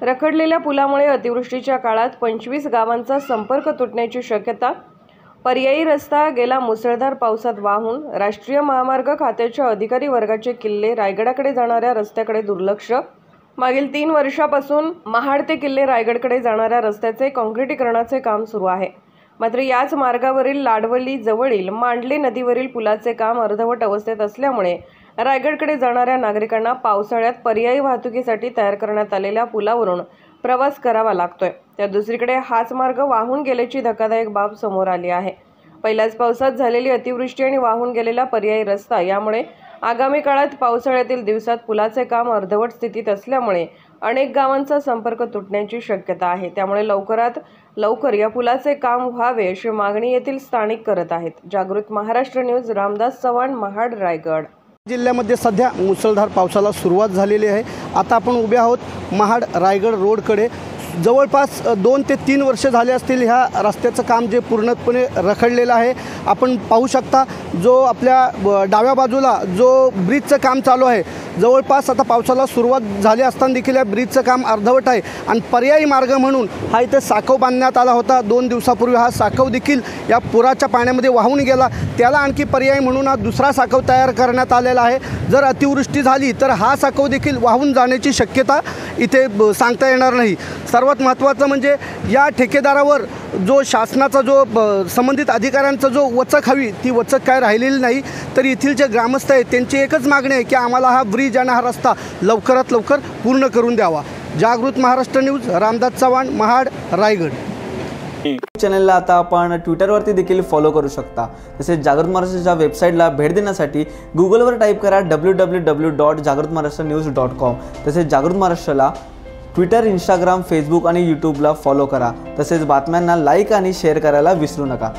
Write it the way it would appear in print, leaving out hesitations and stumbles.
रखडलेल्या पुलामुळे अतिवृष्टीच्या काळात 25 गावांचा संपर्क तुटण्याची शक्यता। पर्यायी रस्ता गेला मुसळधार पावसात वाहून। राष्ट्रीय महामार्ग खात्याच्या अधिकारी वर्गाचे किल्ले रायगडाकडे जाणाऱ्या रस्त्याकडे दुर्लक्ष। मागील 3 वर्षापासून महाड ते किल्ले रायगडकडे जाणाऱ्या रस्त्याचे काँक्रिटीकरणाचे काम सुरू आहे। मात्र याच मार्गावरील लाडवली जवळील मांडले नदीवरील पुलाचे काम अर्धवट अवस्थेत असल्यामुळे रायगडकडे जाणाऱ्या नागरिकांना पावसाळ्यात पर्यायी वाहतुकीसाठी तयार करण्यात आलेल्या पुलावरून प्रवास करावा लागतोय। तर दुसरीकडे हाच मार्ग वाहून गेल्याची धक्कादायक बाब समोर आली आहे। पहिल्याच पावसात झालेली अतिवृष्टी आणि वाहून गेलेला पर्यायी रस्ता यामुळे आगामी काळात पावसाळ्यातील दिवसात पुलाचे काम अर्धवट स्थितीत असल्यामुळे अनेक गावांचा संपर्क तुटण्याची शक्यता आहे। त्यामुळे लवकरात लवकर या पुलाचे काम व्हावे अशी मागणी येथील स्थानिक करत आहेत। जागृत महाराष्ट्र न्यूज, रामदास चव्हाण, महाड, रायगड। जिल्ह्यामध्ये सध्या मुसळधार पावसाला सुरुवात झालेली आहे। आता आपण उभे आहोत महाड रायगड रोडकडे। जवळपास 2 ते 3 वर्ष झाले असतील ह्या रस्त्याचं काम जे पूर्णपणे रखडलेलं आहे। आपण पाहू शकता जो आपल्या डाव्या बाजूला जो ब्रिजचं काम चालू आहे, जवळपास आता पावसाला सुरुवात झाली असताना देखील या ब्रिजचं काम अर्धवट आहे आणि पर्यायी मार्ग म्हणून हा इथे साखव बांधण्यात आला होता। 2 दिवसापूर्वी हा साखव देखील या पुराच्या पाण्यामध्ये वाहून गेला। त्याला आणखी पर्यायी म्हणून हा दुसरा साखव तयार करण्यात आलेला आहे। जर अतिवृष्टी झाली तर हा साखव देखील वाहून जाण्याची शक्यता इथे सांगता येणार नाही। सर्वात महत्त्वाचं म्हणजे या ठेकेदारावर जो शासनाचा जो संबंधित अधिकाऱ्यांचा जो वचक हवी ती वचक काय राहिलेली नाही। तर येथील जे ग्रामस्थ आहेत त्यांची एकच मागणी आहे की आम्हाला हा ब्रिज आणि हा रस्ता लवकरात लवकर पूर्ण करून द्यावा। जागृत महाराष्ट्र न्यूज, रामदास चव्हाण, महाड, रायगड। चॅनलला आता आपण ट्विटरवरती देखील फॉलो करू शकता। तसेच जागृत महाराष्ट्राच्या वेबसाईटला भेट देण्यासाठी गुगलवर टाईप करा www.jagrutmaharashtranews.com। तसेच जागृत महाराष्ट्राला ट्विटर, इंस्टाग्राम, फेसबुक आणि यूट्यूबला फॉलो करा। तसेच बातम्यांना लाईक आणि शेअर करायला विसरू नका।